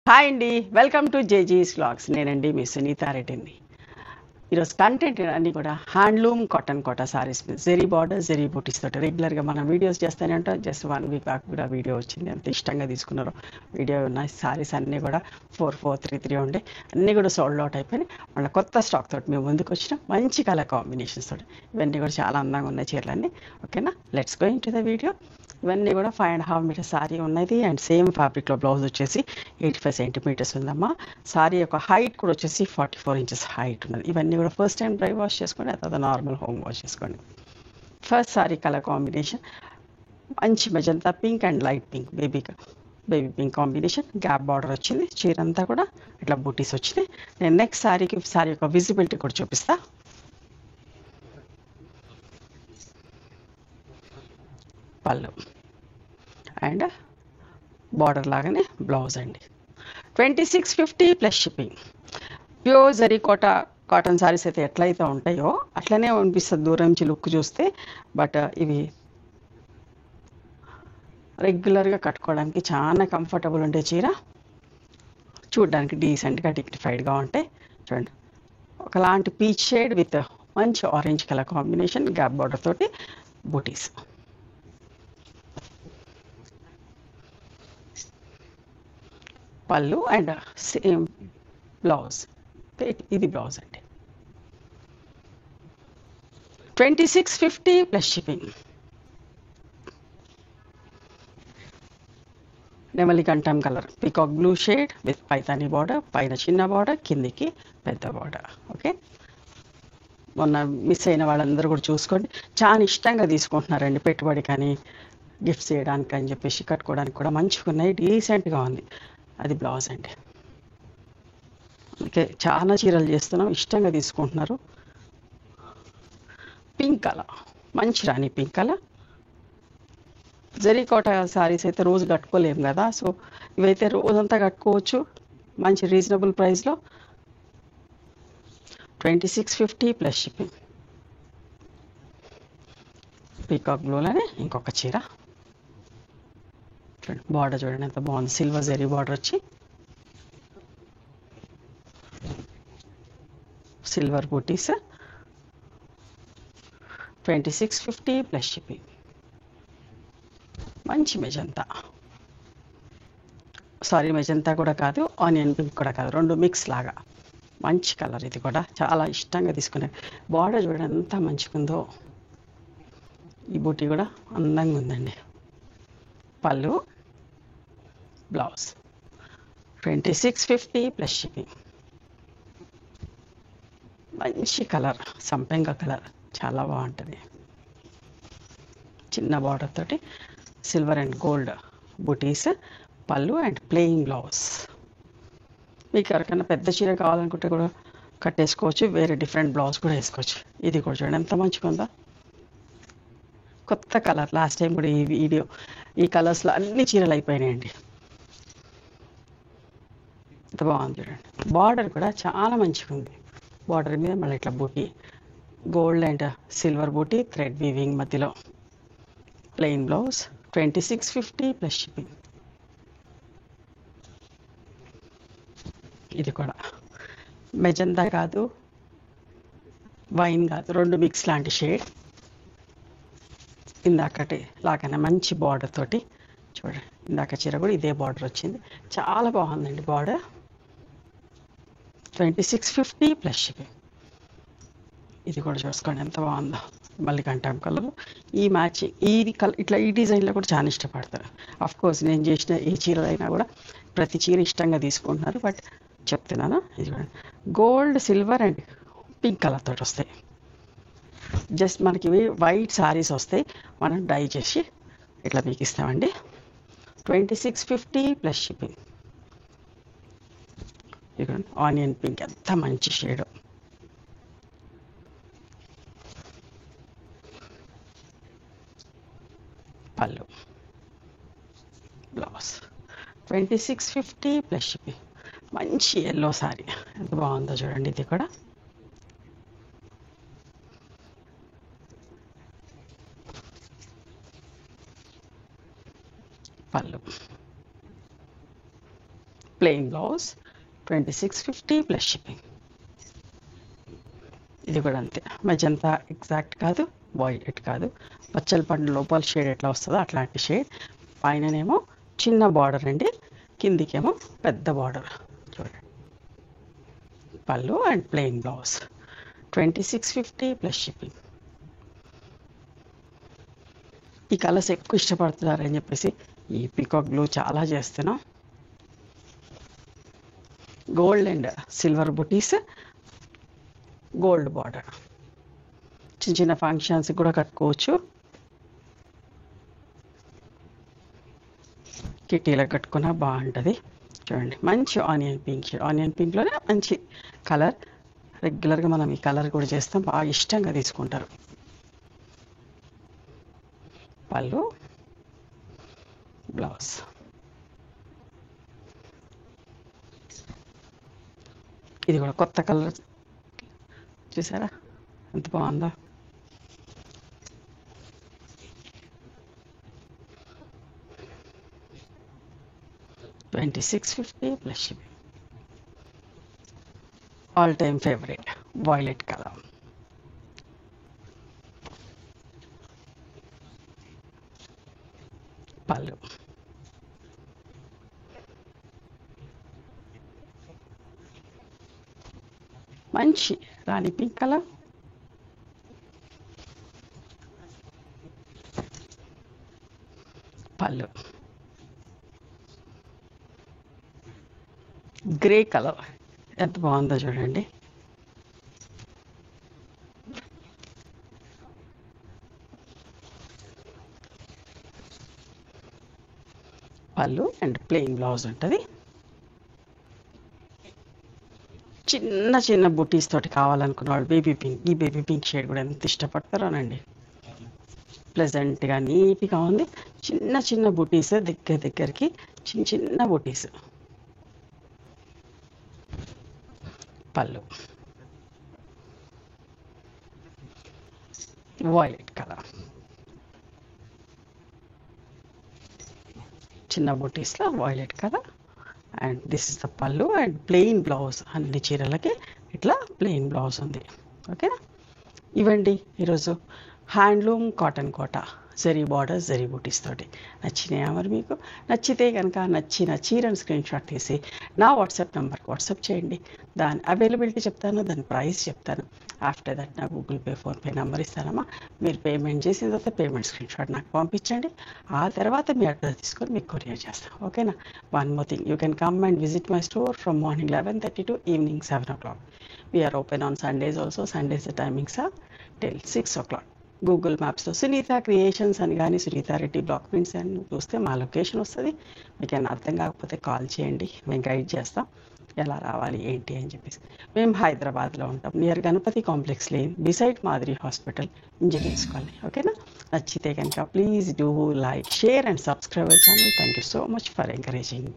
Hi అండి, welcome to జేజీస్ vlogs. నేనండి మీ సునీతా రెడ్డిని. ఈరోజు కంటెంట్ అన్నీ కూడా హ్యాండ్లూమ్ కాటన్ కోటా సారీస్ మీద జెరీ బార్డర్ జెరీ బూటీస్ తోటి రెగ్యులర్గా మనం వీడియోస్ చేస్తూనే ఉంటాం. జస్ట్ 1 వీక్ బ్యాక్ కూడా వీడియో వచ్చింది, అంత ఇష్టంగా తీసుకున్నారు. వీడియో ఉన్న సారీస్ అన్నీ కూడా 4433 ఉండే అన్నీ కూడా సోల్డ్ అవుట్ అయిపోయినాయి. మళ్ళీ కొత్త స్టాక్ తోటి మేము ముందుకు వచ్చినాం, మంచి కలర్ కాంబినేషన్స్ తోటి. ఇవన్నీ కూడా చాలా అందంగా ఉన్నాయి చీరలన్నీ. ఓకేనా, let's go in to the video. ఇవన్నీ కూడా 5.5 మీటర్ సారీ ఉన్నది అండ్ సేమ్ ఫ్యాబ్రిక్లో బ్లౌజ్ వచ్చేసి 85 సెంటీమీటర్స్ ఉందమ్మా. సారీ యొక్క హైట్ కూడా వచ్చేసి 44 ఇంచెస్ హైట్ ఉన్నది. ఇవన్నీ కూడా ఫస్ట్ టైం డ్రై వాష్ చేసుకోండి, తర్వాత నార్మల్ హోమ్ వాష్ చేసుకోండి. ఫస్ట్ సారీ కలర్ కాంబినేషన్ మంచి magenta pink and light pink, baby pink combination. Gap border వచ్చింది, చీర అంతా కూడా ఇట్లా బూటీస్ వచ్చినాయి. నేను నెక్స్ట్ సారీ యొక్క విజిబిలిటీ కూడా చూపిస్తా. పళ్ళు అండ్ బార్డర్ లాగానే బ్లౌజ్ అండి. 2650 plus shipping. Pure zari cotton saris అయితే ఎట్లయితే ఉంటాయో అట్లనే అనిపిస్తుంది దూరం నుంచి లుక్ చూస్తే. బట్ ఇవి రెగ్యులర్గా కట్టుకోవడానికి చాలా కంఫర్టబుల్ ఉండే చీర, చూడడానికి డీసెంట్గా డిగ్నిఫైడ్గా ఉంటాయి. చూడండి, ఒకలాంటి పీచ్ షేడ్ విత్ మంచి orange colour combination, gap border తోటి బూటీస్. పళ్ళు అండ్ సేమ్ బ్లౌజ్. ఇది బ్లౌజ్ అండి. 2650 ప్లస్ షిప్పింగ్. నెమలి కంఠం colour, peacock blue shade with Paithani border, పైన చిన్న బార్డర్, కిందికి పెద్ద బార్డర్. ఓకే, మొన్న మిస్ అయిన వాళ్ళందరూ కూడా చూసుకోండి, చాలా ఇష్టంగా తీసుకుంటున్నారండి పెట్టుబడి కానీ గిఫ్ట్స్ చేయడానికి అని చెప్పేసి. కట్టుకోవడానికి కూడా మంచిగా ఉన్నాయి, డీసెంట్గా ఉంది. అది బ్లౌజ్ అండి. ఓకే, చాలా చీరలు చేస్తున్నాం, ఇష్టంగా తీసుకుంటున్నారు. పింక్ కలర్, మంచి రాణి పింక్ కలర్. జరీ కోట శారీస్ అయితే రోజు కట్టుకోలేము కదా, సో ఇవైతే రోజంతా కట్టుకోవచ్చు మంచి రీజనబుల్ ప్రైస్లో. 2650 ప్లస్ షిప్పింగ్. పీకాక్ బ్లూలోనే ఇంకొక చీర చూడండి, బార్డర్ చూడండి ఎంత బాగుంది, సిల్వర్ జరీ బార్డర్ వచ్చి సిల్వర్ బూటీస్. 2650 ప్లస్ షిప్పింగ్. మంచి మెజంతా, సారీ మెజంతా కూడా కాదు, ఆనియన్ పింక్ కూడా కాదు, రెండు మిక్స్ లాగా మంచి కలర్. ఇది కూడా చాలా ఇష్టంగా తీసుకునే. బార్డర్ చూడండి ఎంత మంచిగా ఉందో, ఈ బూటీ కూడా అందంగా ఉందండి. పళ్ళు బ్లౌజ్. 2650 plus shipping. మంచి కలర్, సంపెంగ కలర్, చాలా బాగుంటుంది. చిన్న బార్డర్ తోటి సిల్వర్ అండ్ గోల్డ్ బూటీస్. పళ్ళు అండ్ ప్లెయిన్ బ్లౌజ్. మీకు ఎవరికైనా పెద్ద చీర కావాలనుకుంటే కూడా కట్టేసుకోవచ్చు, వేరే డిఫరెంట్ బ్లౌజ్ కూడా వేసుకోవచ్చు. ఇది కూడా చూడండి ఎంత మంచిగా ఉందో, కొత్త కలర్. లాస్ట్ టైం కూడా ఈ వీడియో ఈ కలర్స్లో అన్ని చీరలు అయిపోయినాయండి. ఎంత బాగుంది చూడండి. బార్డర్ కూడా చాలా మంచిగా ఉంది, బార్డర్ మీద మళ్ళీ ఇట్లా బూటీ, గోల్డ్ అండ్ సిల్వర్ బూటీ, థ్రెడ్ వీవింగ్ మధ్యలో. Plain blouse. 2650 plus shipping. ఇది కూడా మెజంతా కాదు, వైన్ కాదు, రెండు మిక్స్ లాంటి షేడ్. ఇందాకటి లాగానే మంచి బార్డర్ తోటి చూడండి, ఇందాక చీర కూడా ఇదే బార్డర్ వచ్చింది, చాలా బాగుందండి బార్డర్. 2650 plus shipping. ఇది కూడా చూసుకోండి ఎంత బాగుందో, మళ్ళీ కంటాం కలర్. ఈ మ్యాచింగ్ ఇది ఇట్లా ఈ డిజైన్లో కూడా చాలా ఇష్టపడతారు. కోర్స్ నేను చేసిన ఏ చీరలైనా కూడా ప్రతి చీర ఇష్టంగా తీసుకుంటున్నారు, బట్ చెప్తున్నాను. ఇది gold, silver and pink colour తోటి వస్తాయి. జస్ట్ మనకి ఇవి వైట్ సారీస్ వస్తాయి, మనం డై చేసి ఇట్లా మీకు ఇస్తామండి. 2650 ప్లస్ షిప్పింగ్. ఇక్కడ ఆనియన్ పింక్ ఎంత మంచి షేడ్. పళ్ళు బ్లౌజ్. 2650 plus shipping. మంచి ఎల్లో సారీ ఎంత బాగుందో చూడండి. ఇది కూడా పళ్ళు. Plain blouse 2650 plus shipping. ఇది కూడా అంతే, మెజంతా ఎగ్జాక్ట్ కాదు, వైలెట్ కాదు, పచ్చల పండు లోపల షేడ్ ఎట్లా వస్తుందో అట్లాంటి షేడ్. పైననేమో చిన్న బార్డర్ అండి, కిందికేమో పెద్ద బార్డర్. చూడండి, పళ్ళు and plain blouse 2650 plus shipping. ఈ కలర్స్ ఎక్కువ ఇష్టపడుతున్నారని చెప్పేసి ఈ పీకాక్ బ్లూ చాలా చేస్తున్నాం. Gold and silver buttis, gold border, చిన్న చిన్న ఫంక్షన్స్ కూడా కట్టుకోవచ్చు, కిటీలకు కట్టుకున్నా బాగుంటుంది. చూడండి, మంచి ఆనియన్ పింక్, ఆనియన్ పింక్లోనే మంచి కలర్. రెగ్యులర్గా మనం ఈ కలర్ కూడా చేస్తాం, బాగా ఇష్టంగా తీసుకుంటారు. పళ్ళు, బ్లౌజ్. ఇది కూడా కొత్త కలర్, చూసారా ఎంత బాగుందో. $2650 plus shipping. All time favorite, violet color. Pallu. మంచి రాణి పింక్ కలర్. పళ్ళు, గ్రే కలర్, ఎంత బాగుందో చూడండి. పళ్ళు అండ్ ప్లెయిన్ బ్లౌజ్ ఉంటుంది. చిన్న చిన్న బుటీస్ తోటి కావాలనుకున్న వాళ్ళు బేబీ పింక్, ఈ బేబీ పింక్ షేడ్ కూడా ఎంత ఇష్టపడతారోనండి. ప్లెజెంట్గా నీట్గా ఉంది. చిన్న చిన్న బుటీస్, దగ్గరికి చిన్న చిన్న బుటీస్. పళ్ళు, వైలెట్ కలర్, చిన్న బుటీస్లో violet colour. And this is the పళ్ళు అండ్ ప్లెయిన్ బ్లౌజ్. అన్ని చీరలకి ఇట్లా ప్లెయిన్ బ్లౌజ్ ఉంది. ఓకేనా, ఇవ్వండి ఈరోజు handloom cotton Kota, zari border, zari బూటీస్ తోటి. నచ్చినాయా మరి మీకు? నచ్చితే కనుక నచ్చిన చీరను స్క్రీన్ షాట్ తీసి నా వాట్సాప్ నెంబర్కి వాట్సాప్ చేయండి. దాని అవైలబిలిటీ చెప్తాను, దాని ప్రైస్ చెప్తాను. ఆఫ్టర్ దట్ నా గూగుల్ పే, ఫోన్పే నెంబర్ ఇస్తానమ్మా. మీరు పేమెంట్ చేసిన తర్వాత పేమెంట్ స్క్రీన్ షాట్ నాకు పంపించండి. ఆ తర్వాత మీ అడ్రస్ తీసుకొని మీకు కొరియర్ చేస్తాను. ఓకేనా. One more thing, you can come and visit my store from morning 11:30 to evening 7 o'clock. We are open on Sundays also. Sundays the timings are till 6 o'clock. Google మ్యాప్స్లో Sunitha creations అని కానీ Sunitha Reddy block prints అని చూస్తే మా location వస్తుంది. మీకు ఏమైనా అర్థం కాకపోతే కాల్ చేయండి, మేము గైడ్ చేస్తాం ఎలా రావాలి ఏంటి అని చెప్పేసి. మేము హైదరాబాద్లో ఉంటాం, near Ganapathi complex lane, beside మాదిరి హాస్పిటల్, ఇంజనీర్స్ కాలనీ. ఓకేనా. నచ్చితే కనుక please do like, share and subscribe our channel. Thank you so much for encouraging.